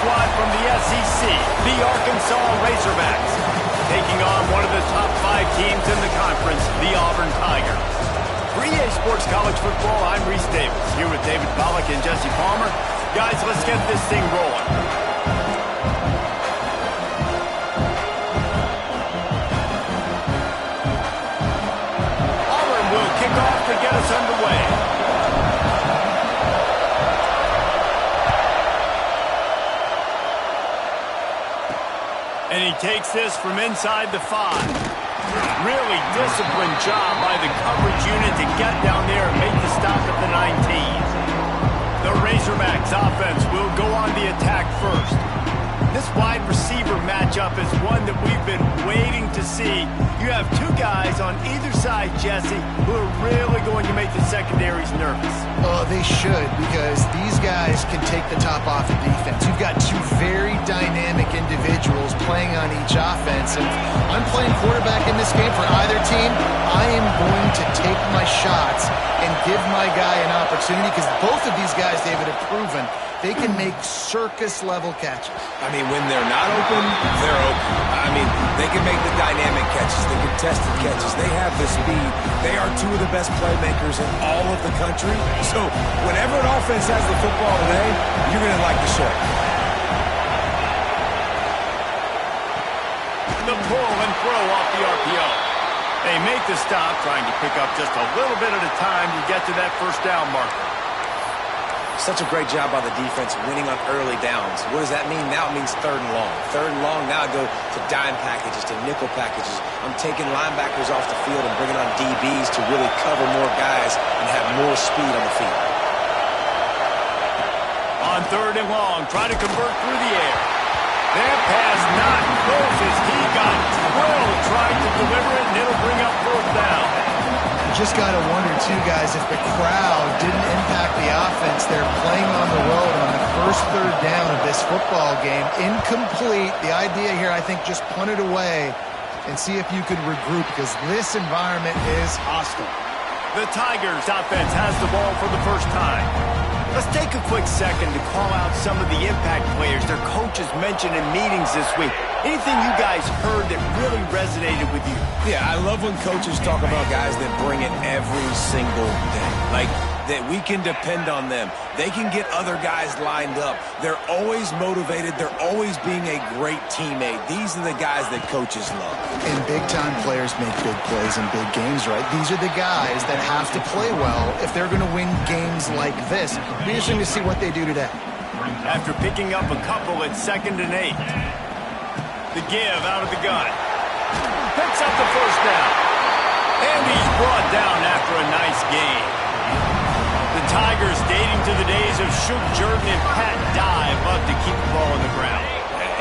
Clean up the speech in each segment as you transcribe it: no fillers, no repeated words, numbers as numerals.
squad from the SEC, the Arkansas Razorbacks, taking on one of the top 5 teams in the conference, the Auburn Tigers. For EA Sports College Football, I'm Reese Davis, here with David Pollack and Jesse Palmer. Guys, let's get this thing rolling. Auburn will kick off to get us underway. And he takes this from inside the 5. Really disciplined job by the coverage unit to get down there and make the stop at the 19. The Razorbacks offense will go on the attack first. This wide receiver matchup is one that we've been waiting to see. You have 2 guys on either side, Jesse, who are really going to make the secondaries nervous. Oh, they should, because these guys can take the top off the defense. You've got 2 very dynamic individuals playing on each offense, and I'm playing quarterback in this game for either team. I am going to take my shots and give my guy an opportunity, because both of these guys, David, have proven they can make circus-level catches. I mean, when they're not open, they're open. I mean, they can make the dynamic catches, the contested catches. They have the speed. They are 2 of the best playmakers in all of the country. So whenever an offense has the football today, you're going to like the show. The pull and throw off the RPO. They make the stop, trying to pick up just a little bit at a time to get to that first down marker. Such a great job by the defense winning on early downs. What does that mean? Now it means 3rd and long. 3rd and long, now I go to dime packages, to nickel packages. I'm taking linebackers off the field and bringing on DBs to really cover more guys and have more speed on the field. On 3rd and long, try to convert through the air. That pass not close as he got drilled trying to deliver it, and it'll bring up 4th down. Just got to wonder, too, guys, if the crowd didn't impact the offense. They're playing on the road on the first 3rd down of this football game. Incomplete. The idea here, I think, just punt it away and see if you could regroup, because this environment is hostile. The Tigers offense has the ball for the first time. Let's take a quick second to call out some of the impact players their coaches mentioned in meetings this week. Anything you guys heard that really resonated with you? Yeah, I love when coaches talk about guys that bring it every single day. Like, that we can depend on them. They can get other guys lined up. They're always motivated. They're always being a great teammate. These are the guys that coaches love. And big-time players make big plays in big games, right? These are the guys that have to play well if they're going to win games like this. It'll be interesting to see what they do today. After picking up a couple at 2nd and 8. The give out of the gun. Picks up the first down. And he's brought down after a nice game. The Tigers, dating to the days of Shook Jordan and Pat Dye, love to keep the ball on the ground.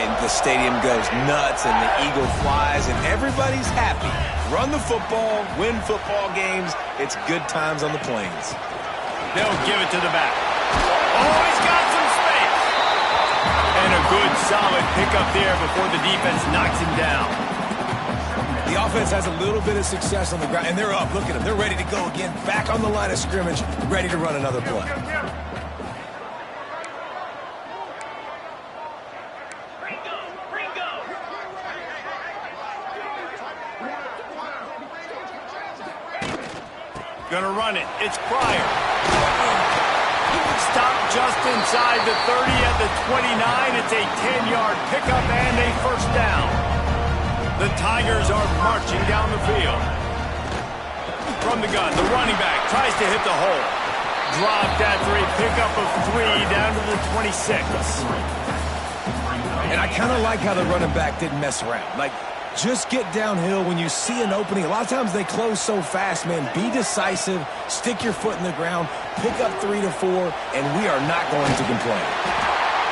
And the stadium goes nuts, and the eagle flies, and everybody's happy. Run the football, win football games. It's good times on the plains. They'll give it to the back. Oh, he's got some space. And a good, solid pickup there before the defense knocks him down. The offense has a little bit of success on the ground, and they're up. Look at them. They're ready to go again. Back on the line of scrimmage, ready to run another play. Gonna run it. It's Pryor. Stop just inside the 30 at the 29. It's a 10-yard pickup and a first down. The Tigers are marching down the field. From the gun, the running back tries to hit the hole. Dropped after a pickup of 3 down to the 26. And I kind of like how the running back didn't mess around. Like, just get downhill when you see an opening. A lot of times they close so fast, man. Be decisive, stick your foot in the ground, pick up 3 to 4, and we are not going to complain.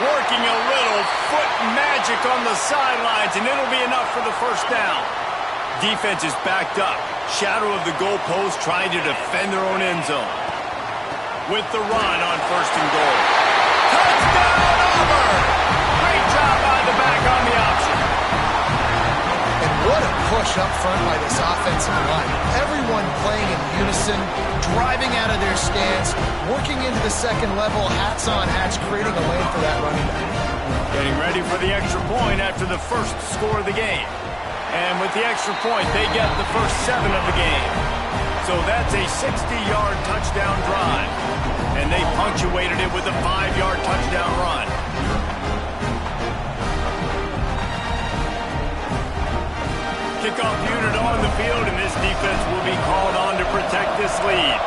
Working a little foot magic on the sidelines, and it'll be enough for the first down. Defense is backed up. Shadow of the goalpost trying to defend their own end zone. With the run on 1st and goal. Touchdown, Auburn! Great job by the back on the option. And what a push up front by this offensive line. Everyone playing in unison, driving out of their stance, working into the second level, hats on hats, creating a lane for that running back. Getting ready for the extra point after the first score of the game. And with the extra point, they get the first 7 of the game. So that's a 60-yard touchdown drive. And they punctuated it with a 5-yard touchdown run. Kickoff unit on the field, and this defense will be called on to protect this lead.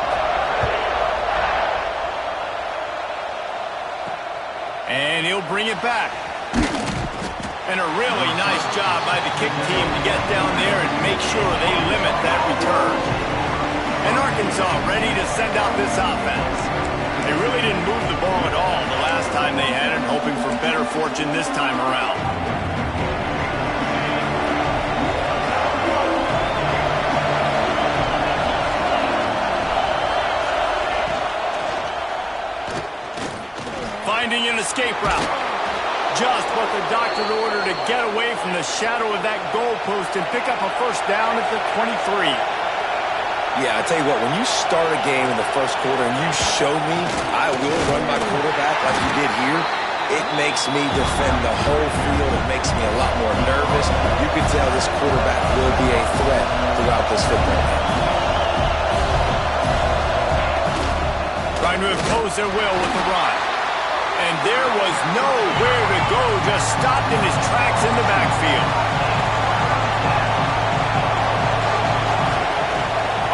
And he'll bring it back. And a really nice job by the kick team to get down there and make sure they limit that return. And Arkansas ready to send out this offense. They really didn't move the ball at all the last time they had it, hoping for better fortune this time around. Finding an escape route. Just what the doctor ordered to get away from the shadow of that goalpost and pick up a first down at the 23. Yeah, I tell you what, when you start a game in the first quarter and you show me I will run my quarterback like you did here, it makes me defend the whole field. It makes me a lot more nervous. You can tell this quarterback will be a threat throughout this football game. Trying to impose their will with the run. And there was nowhere to go, just stopped in his tracks in the backfield.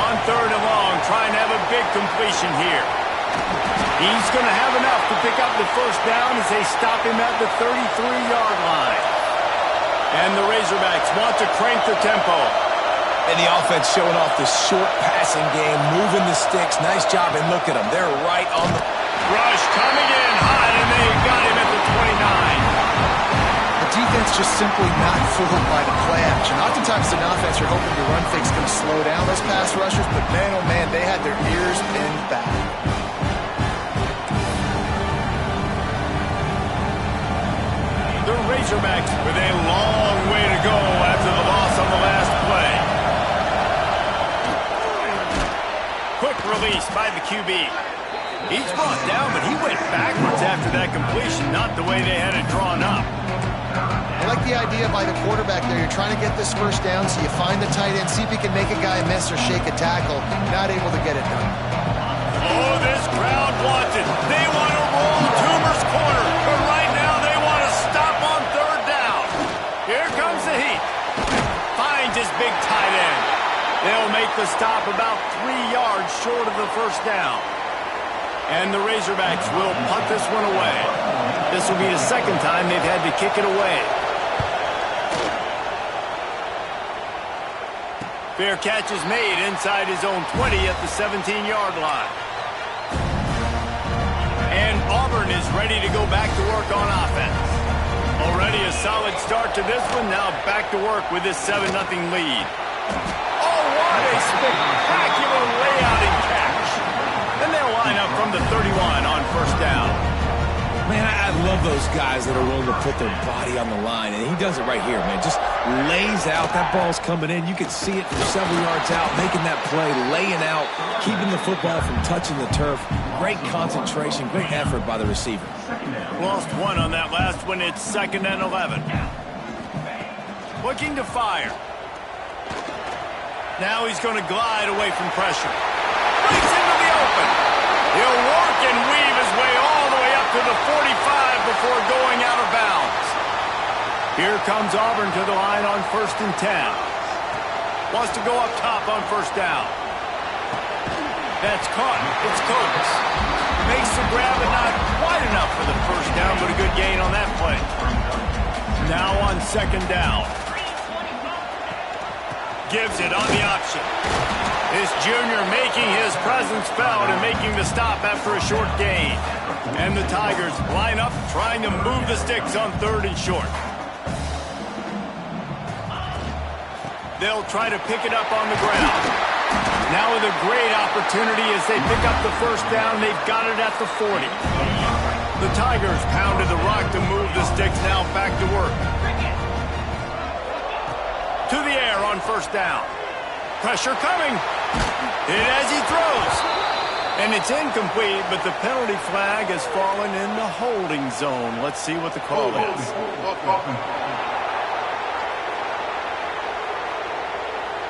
On 3rd and long, trying to have a big completion here. He's going to have enough to pick up the first down as they stop him at the 33-yard line. And the Razorbacks want to crank the tempo. And the offense showing off the short passing game, moving the sticks. Nice job, and look at them. They're right on the rush, coming in hot, and they got him at the 29. The defense just simply not fooled by the play action. Oftentimes in offense, you're hoping the run fake's going to slow down those pass rushers, but man, oh man, they had their ears pinned back. The Razorbacks with a long way to go after the loss on the last play. Quick release by the QB. He's brought down, but he went backwards after that completion, not the way they had it drawn up. I like the idea by the quarterback there. You're trying to get this first down, so you find the tight end, see if he can make a guy miss or shake a tackle. Not able to get it done. Oh, this crowd wants it. They want to roll Toomer's corner, but right now they want to stop on 3rd down. Here comes the heat. Finds his big tight end. They'll make the stop about 3 yards short of the first down. And the Razorbacks will punt this one away. This will be the second time they've had to kick it away. Fair catch is made inside his own 20 at the 17-yard line. And Auburn is ready to go back to work on offense. Already a solid start to this one. Now back to work with this 7-0 lead. Oh, what a spectacular layout and catch. And they'll line up from the 31 on first down. Man, I love those guys that are willing to put their body on the line, and he does it right here, man. Just lays out. That ball's coming in. You can see it from several yards out, making that play, laying out, keeping the football from touching the turf. Great concentration, great effort by the receiver. Lost one on that last one. It's 2nd and 11. Looking to fire. Now he's going to glide away from pressure. Breaks into the open. He'll work and weave his way all the way up to the 45 before going out of bounds. Here comes Auburn to the line on 1st and 10. Wants to go up top on first down. That's caught. It's Coates. Makes the grab, but not quite enough for the first down, but a good gain on that play. Now on 2nd down. Gives it on the option. This junior making his presence felt and making the stop after a short gain. And the Tigers line up trying to move the sticks on 3rd and short. They'll try to pick it up on the ground. Now with a great opportunity as they pick up the first down, they've got it at the 40. The Tigers pounded the rock to move the sticks, now back to work. To the air on first down. Pressure coming. Hit as he throws. And it's incomplete, but the penalty flag has fallen in the holding zone. Let's see what the call is.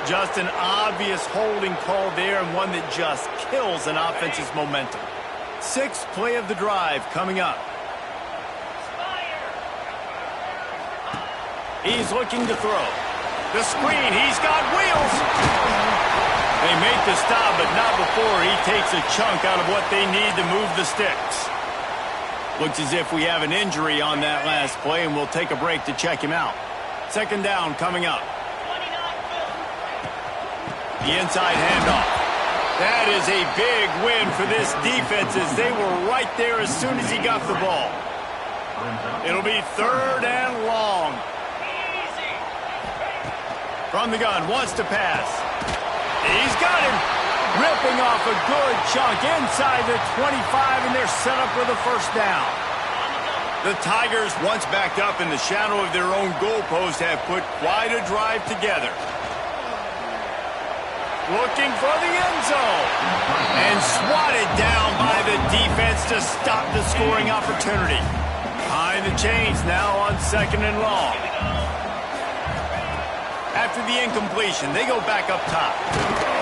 Just an obvious holding call there, and one that just kills an offense's momentum. Sixth play of the drive coming up. He's looking to throw. The screen, he's got wheels. They make the stop, but not before he takes a chunk out of what they need to move the sticks. Looks as if we have an injury on that last play, and we'll take a break to check him out. Second down coming up. The inside handoff. That is a big win for this defense, as they were right there as soon as he got the ball. It'll be third and long. From the gun, wants to pass. He's got him. Ripping off a good chunk inside the 25, and they're set up with a first down. The Tigers, once backed up in the shadow of their own goalpost, have put quite a drive together. Looking for the end zone. And swatted down by the defense to stop the scoring opportunity. Behind the chains now on second and long. After the incompletion, they go back up top.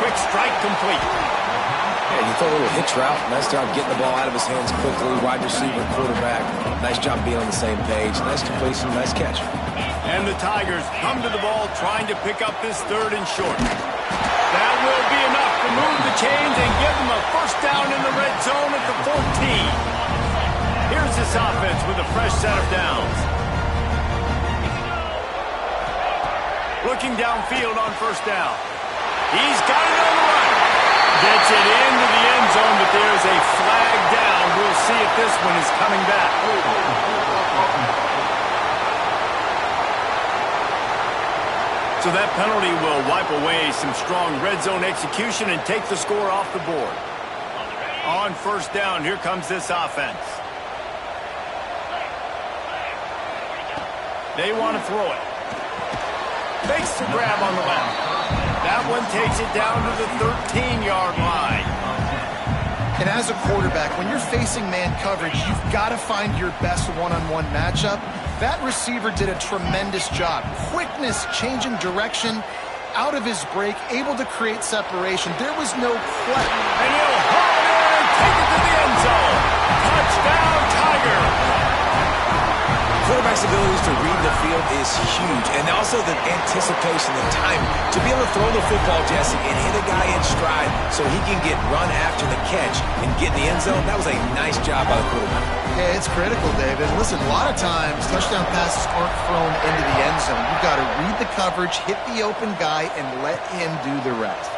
Quick strike complete. Yeah, you throw a little hitch route. Nice job getting the ball out of his hands quickly. Wide receiver, quarterback. Nice job being on the same page. Nice completion, nice catch. And the Tigers come to the ball trying to pick up this third and short. That will be enough to move the chains and give them a first down in the red zone at the 14. Here's this offense with a fresh set of downs. Looking downfield on first down. He's got it on the run. Gets it into the end zone, but there's a flag down. We'll see if this one is coming back. So that penalty will wipe away some strong red zone execution and take the score off the board. On first down, here comes this offense. They want to throw it. Makes the grab on the left. That one takes it down to the 13-yard line. And as a quarterback, when you're facing man coverage, you've got to find your best one-on-one matchup. That receiver did a tremendous job. Quickness, changing direction, out of his break, able to create separation. There was no question. And he'll haul it in and take it to the end zone. Touchdown, Tiger. Quarterback's abilities to read the field is huge, and also the anticipation, the time to be able to throw the football, Jesse, and hit a guy in stride so he can get run after the catch and get in the end zone. That was a nice job by the quarterback. Yeah, it's critical, David. Listen, a lot of times touchdown passes aren't thrown into the end zone. You've got to read the coverage, hit the open guy, and let him do the rest.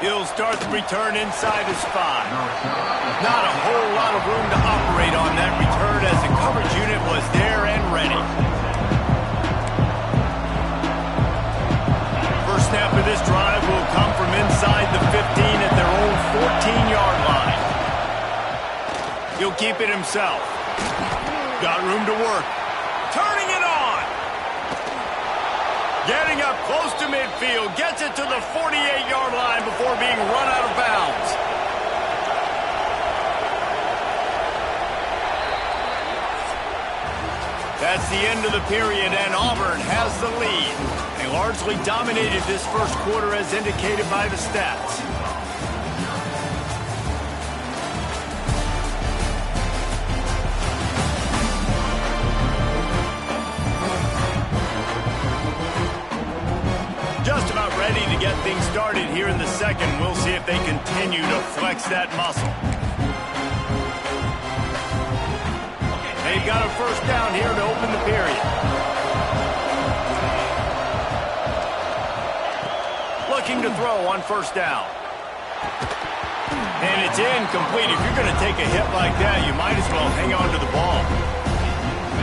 He'll start the return inside his 5. Not a whole lot of room to operate on that return, as the coverage unit was there and ready. First snap of this drive will come from inside the 15 at their own 14-yard line. He'll keep it himself. Got room to work. Turning it on. Getting up close to midfield. Gets it to the 48-yard line before being run out of bounds. That's the end of the period, and Auburn has the lead. They largely dominated this first quarter as indicated by the stats. Just about ready to get things started here in the second. We'll see if they continue to flex that muscle. They've got a first down here to open the period. Looking to throw on first down. And it's incomplete. If you're going to take a hit like that, you might as well hang on to the ball.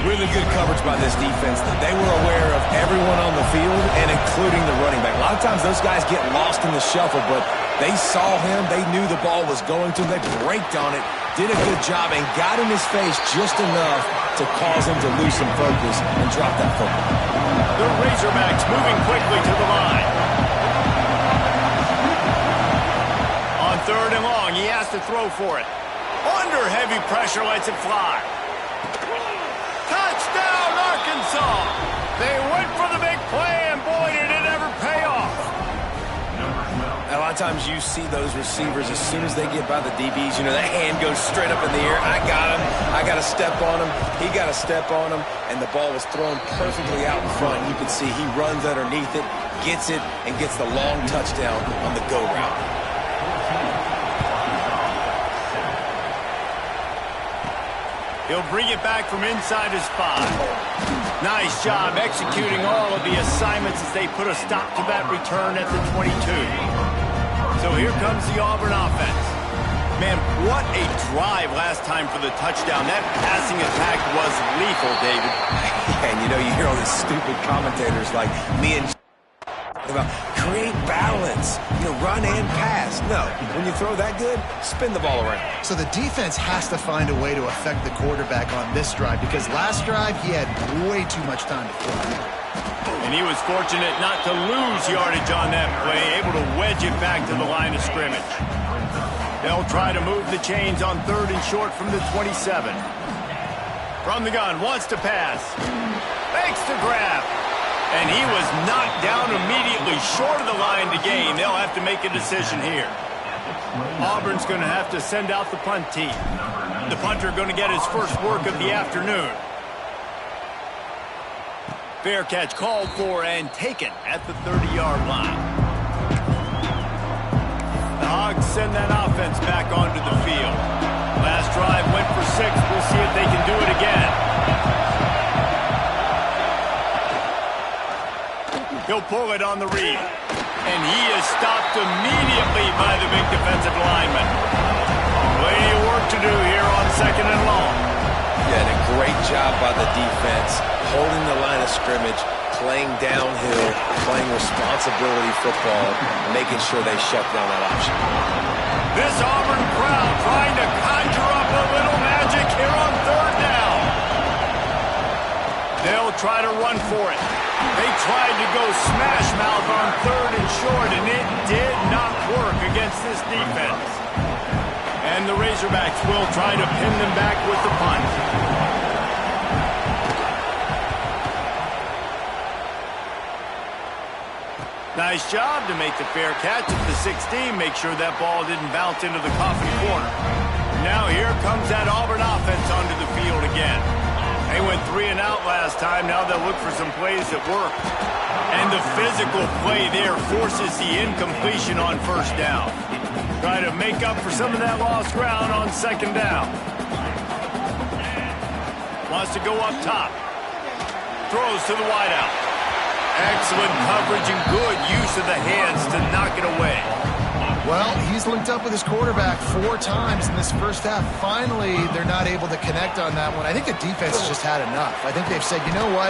Really good coverage by this defense. They were aware of everyone on the field, and including the running back. A lot of times those guys get lost in the shuffle, but they saw him. They knew the ball was going to him. They braked on it, did a good job, and got in his face just enough to cause him to lose some focus and drop that football. The Razorbacks moving quickly to the line. On 3rd and long. He has to throw for it. Under heavy pressure, lets it fly. Touchdown, Arkansas! They went for the big play, and boy, did it ever pay off. A lot of times you see those receivers, as soon as they get by the DBs, you know, that hand goes straight up in the air. I got him. I got to step on him. He got to step on him. And the ball was thrown perfectly out in front. You can see he runs underneath it, gets it, and gets the long touchdown on the go route. He'll bring it back from inside his 5. Nice job executing all of the assignments as they put a stop to that return at the 22. So here comes the Auburn offense. Man, what a drive last time for the touchdown. That passing attack was lethal, David. And you know, you hear all these stupid commentators like me and about create balance, you know, run and pass. No, when you throw that good, spin the ball around. So the defense has to find a way to affect the quarterback on this drive, because last drive he had way too much time to throw. And he was fortunate not to lose yardage on that play, able to wedge it back to the line of scrimmage. They'll try to move the chains on 3rd and short from the 27. From the gun, wants to pass. Fakes the grab. And he was knocked down immediately short of the line to gain. They'll have to make a decision here. Auburn's going to have to send out the punt team. The punter going to get his first work of the afternoon. Fair catch called for and taken at the 30-yard line. The Hogs send that offense back onto the field. Last drive went for 6. We'll see if they can do it again. He'll pull it on the read. And he is stopped immediately by the big defensive lineman. Plenty of work to do here on 2nd and long. Yeah, and a great job by the defense, holding the line of scrimmage, playing downhill, playing responsibility football, making sure they shut down that option. This Auburn crowd trying to conjure up a little magic here on 3rd down. They'll try to run for it. They tried to go smash mouth on 3rd and short, and it did not work against this defense. And the Razorbacks will try to pin them back with the punt. Nice job to make the fair catch at the 16. Make sure that ball didn't bounce into the coffin corner. Now here comes that Auburn offense onto the field again. They went 3 and out last time. Now they'll look for some plays that work. And the physical play there forces the incompletion on 1st down. Try to make up for some of that lost ground on 2nd down. Wants to go up top. Throws to the wideout. Excellent coverage and good use of the hands to knock it away. Well, he's linked up with his quarterback 4 times in this first half. Finally, they're not able to connect on that one. I think the defense has just had enough. I think they've said, you know what,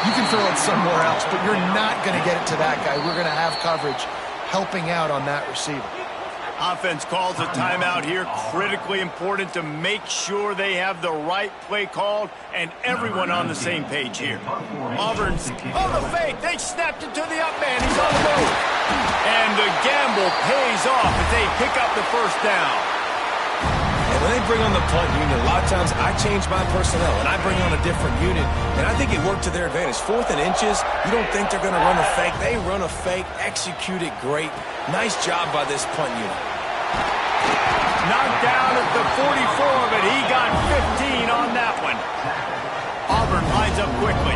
you can throw it somewhere else, but you're not going to get it to that guy. We're going to have coverage helping out on that receiver. Offense calls a timeout here. Critically important to make sure they have the right play called and everyone on the same page here. Auburn's on the fake. They snapped it to the up man. He's on the move. And the gamble pays off as they pick up the 1st down. And when they bring on the punt unit, a lot of times I change my personnel and I bring on a different unit, and I think it worked to their advantage. 4th and inches, you don't think they're going to run a fake. They run a fake, execute it great. Nice job by this punt unit. Knocked down at the 44, but he got 15 on that one. Auburn lines up quickly.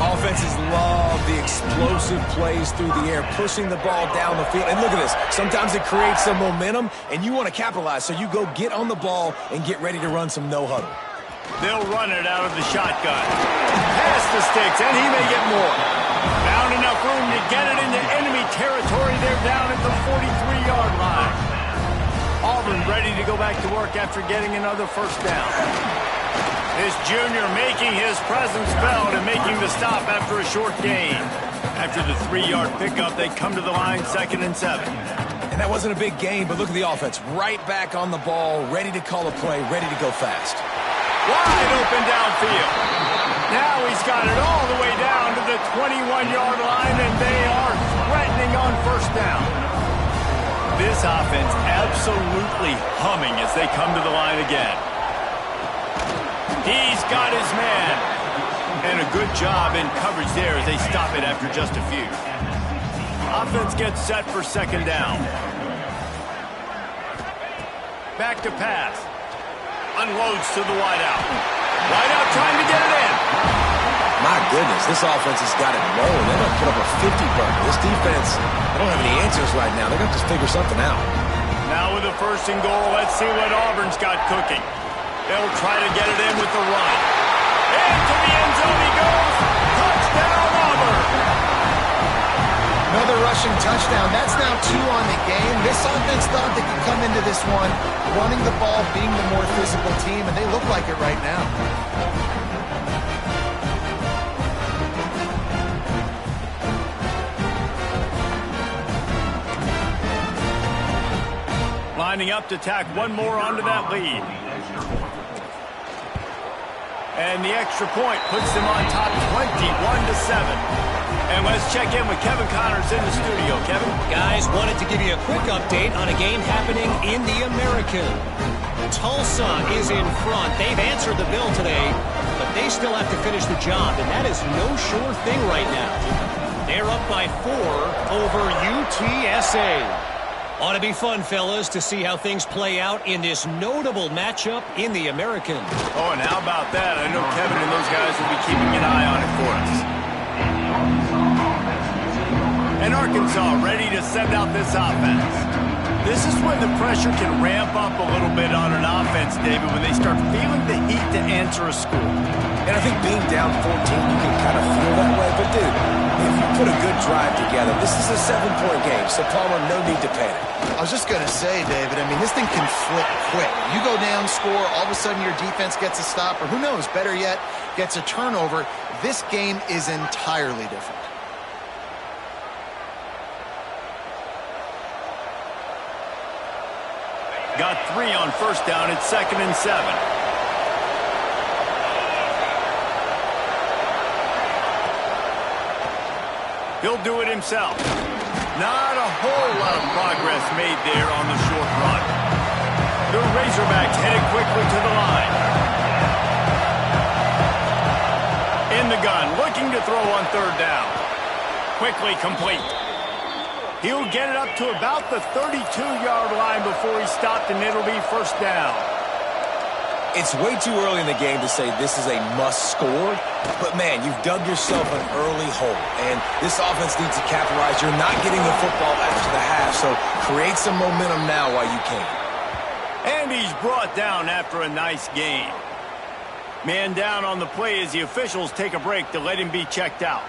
Offenses love the explosive plays through the air, pushing the ball down the field. And look at this. Sometimes it creates some momentum, and you want to capitalize. So you go get on the ball and get ready to run some no-huddle. They'll run it out of the shotgun. Pass the sticks, and he may get more. Found enough room to get it into enemy territory. They're down at the 43-yard line. Auburn ready to go back to work after getting another 1st down. This junior making his presence felt and making the stop after a short gain. After the 3-yard pickup, they come to the line 2nd and 7. And that wasn't a big gain, but look at the offense. Right back on the ball, ready to call a play, ready to go fast. Wide open downfield. Now he's got it all the way down to the 21-yard line, and they are threatening on 1st down. this offense absolutely humming as they come to the line again. He's got his man. And a good job in coverage there as they stop it after just a few. Offense gets set for second down. Back to pass. Unloads to the wideout. Wideout trying to get it in. My goodness, this offense has got it rolling. They're going to put up a 50-burger. This defense, they don't have any answers right now. They're going to just figure something out. Now with a first and goal, let's see what Auburn's got cooking. They'll try to get it in with the run. Into the end zone he goes. Touchdown, Auburn. Another rushing touchdown. That's now 2 on the game. This offense thought they could come into this one running the ball, being the more physical team, and they look like it right now. Lining up to tack one more onto that lead. And the extra point puts them on top 21-7. And let's check in with Kevin Connors in the studio. Kevin? Guys, wanted to give you a quick update on a game happening in the American. Tulsa is in front. They've answered the bell today, but they still have to finish the job, and that is no sure thing right now. They're up by 4 over UTSA. Ought to be fun, fellas, to see how things play out in this notable matchup in the American. Oh, and how about that? I know Kevin and those guys will be keeping an eye on it for us. And Arkansas ready to send out this offense. This is when the pressure can ramp up a little bit on an offense, David, when they start feeling the heat to answer a score. And I think being down 14, you can kind of feel that way. But, dude, if you put a good drive together, this is a 7-point game, so Palmer, no need to panic. I was just going to say, David, I mean, this thing can flip quick. You go down, score, all of a sudden your defense gets a stop, or who knows, better yet, gets a turnover. This game is entirely different. Got 3 on first down. It's 2nd and 7. He'll do it himself. Not a whole lot of progress made there on the short run. The Razorbacks headed quickly to the line. In the gun, looking to throw on 3rd down. Quickly complete. He'll get it up to about the 32-yard line before he stopped, and it'll be 1st down. It's way too early in the game to say this is a must score, but, man, you've dug yourself an early hole, and this offense needs to capitalize. You're not getting the football after the half, so create some momentum now while you can. And he's brought down after a nice game. Man down on the play as the officials take a break to let him be checked out.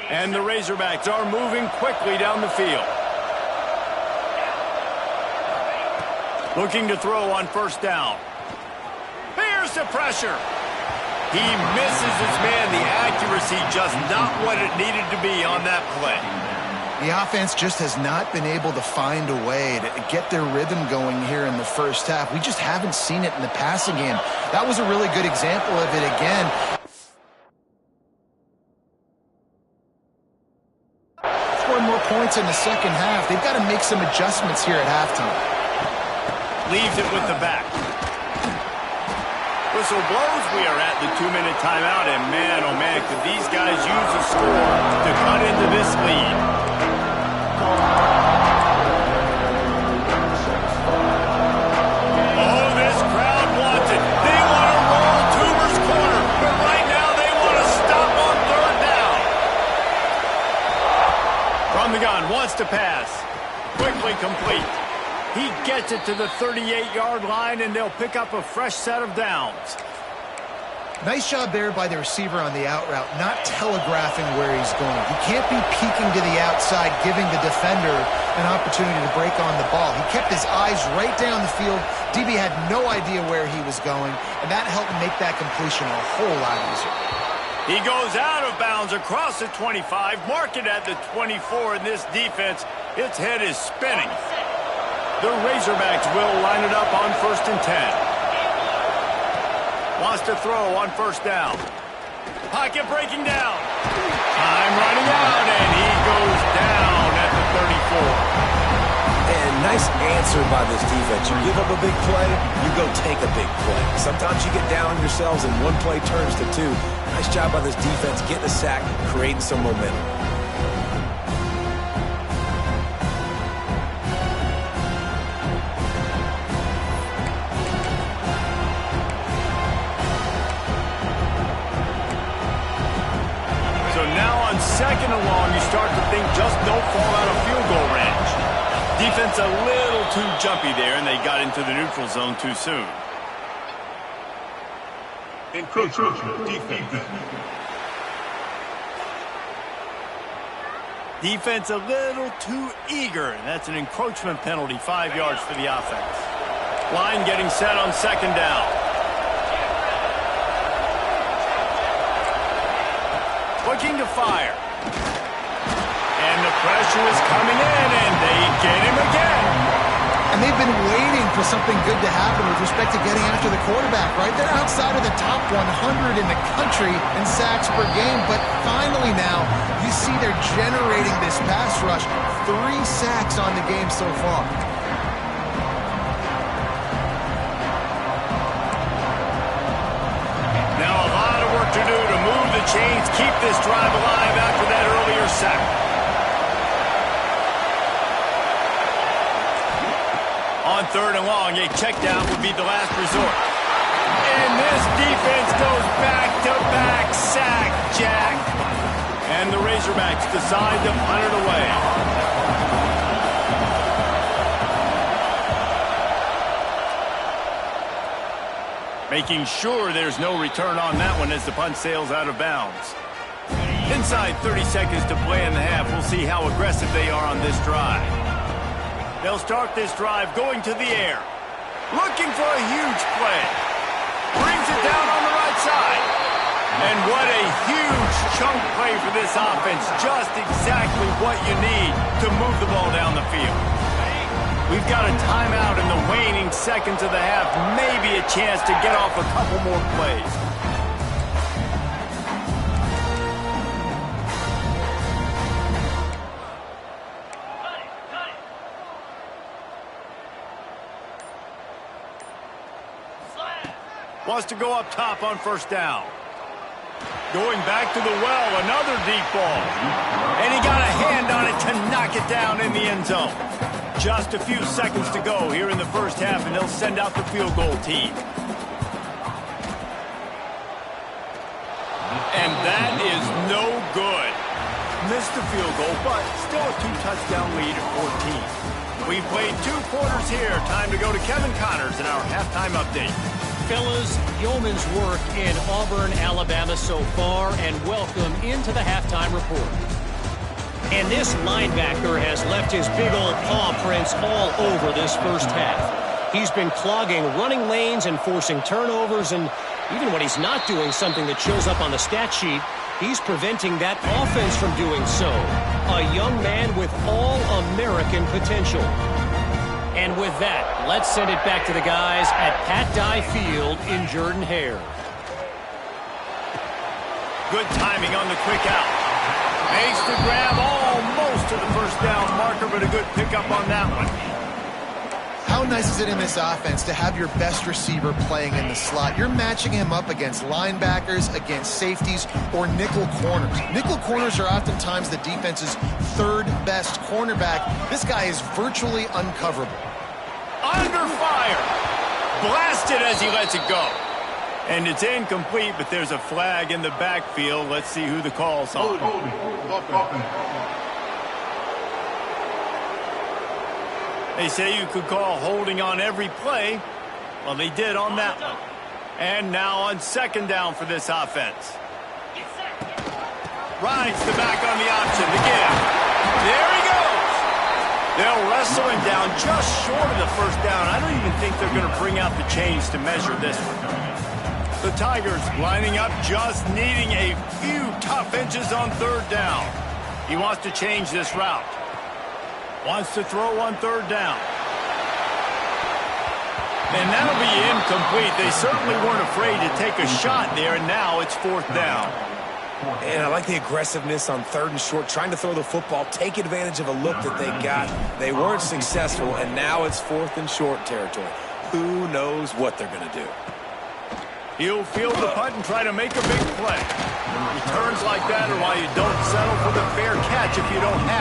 And the Razorbacks are moving quickly down the field. Looking to throw on 1st down. Here's the pressure. He misses his man. The accuracy just not what it needed to be on that play. The offense just has not been able to find a way to get their rhythm going here in the first half. We just haven't seen it in the passing game. That was a really good example of it again. More points in the second half. They've got to make some adjustments here at halftime. Leaves it with the back. Whistle blows. We are at the 2-minute timeout, and man, oh man, could these guys use a score to cut into this lead. Oh, this crowd wants it. They want to roll Toomer's corner, but right now they want to stop on 3rd down. From the gun, wants to pass. Quickly complete. He gets it to the 38-yard line, and they'll pick up a fresh set of downs. Nice job there by the receiver on the out route, not telegraphing where he's going. He can't be peeking to the outside, giving the defender an opportunity to break on the ball. He kept his eyes right down the field. DB had no idea where he was going, and that helped make that completion a whole lot easier. He goes out of bounds across the 25, mark it at the 24, and this defense, its head is spinning. The Razorbacks will line it up on 1st and 10. Wants to throw on 1st down. Pocket breaking down. Time running out, and he goes down at the 34. And nice answer by this defense. You give up a big play, you go take a big play. Sometimes you get down on yourselves and one play turns to two. Nice job by this defense getting a sack, creating some momentum. So now on 2nd and long, you start to think just don't fall out of field goal range. Defense a little too jumpy there, and they got into the neutral zone too soon. Encroachment defense. Defense a little too eager, and that's an encroachment penalty, 5 yards for the offense. Line getting set on 2nd down. Looking to fire. And the pressure is coming in, and they get him again. And they've been waiting for something good to happen with respect to getting after the quarterback, right? They're outside of the top 100 in the country in sacks per game, but finally now you see they're generating this pass rush. 3 sacks on the game so far. Now a lot of work to do to move the chains, keep this drive alive after that earlier sack. On 3rd and long, a check down would be the last resort. And this defense goes back-to-back sack, Jack. And the Razorbacks decide to punt it away. Making sure there's no return on that one as the punt sails out of bounds. Inside 30 seconds to play in the half. We'll see how aggressive they are on this drive. They'll start this drive going to the air. Looking for a huge play. Brings it down on the right side. And what a huge chunk play for this offense. Just exactly what you need to move the ball down the field. We've got a timeout in the waning seconds of the half. Maybe a chance to get off a couple more plays. Wants to go up top on 1st down. Going back to the well, another deep ball. And he got a hand on it to knock it down in the end zone. Just a few seconds to go here in the 1st half, and they'll send out the field goal team. And that is no good. Missed the field goal, but still a 2-touchdown lead at 14. We've played 2 quarters here. Time to go to Kevin Connors in our halftime update. Fellas, yeoman's work in Auburn, Alabama so far, and welcome into the halftime report. And this linebacker has left his big old paw prints all over this 1st half. He's been clogging running lanes and forcing turnovers, and even when he's not doing something that shows up on the stat sheet, he's preventing that offense from doing so. A young man with all-American potential. And with that, let's send it back to the guys at Pat Dye Field in Jordan-Hare. Good timing on the quick out. Makes the grab almost to the 1st down marker, but a good pickup on that one. How nice is it in this offense to have your best receiver playing in the slot? You're matching him up against linebackers, against safeties, or nickel corners. Nickel corners are oftentimes the defense's 3rd best cornerback. This guy is virtually uncoverable. Under fire. Blasted as he lets it go. And it's incomplete, but there's a flag in the backfield. Let's see who the call's on. They say you could call holding on every play. Well, they did on that one. And now on 2nd down for this offense. Rides the back on the option to give. There he goes. They'll wrestle him down just short of the 1st down. I don't even think they're going to bring out the chains to measure this one. The Tigers lining up, just needing a half inches on third down. He wants to change this route. Wants to throw on third down. And that'll be incomplete. They certainly weren't afraid to take a shot there, and now it's fourth down. And I like the aggressiveness on third and short, trying to throw the football, take advantage of a look that they got. They weren't successful, and now it's fourth and short territory. Who knows what they're going to do? He'll field the punt and try to make a big play. Returns like that are why you don't settle for the fair catch if you don't have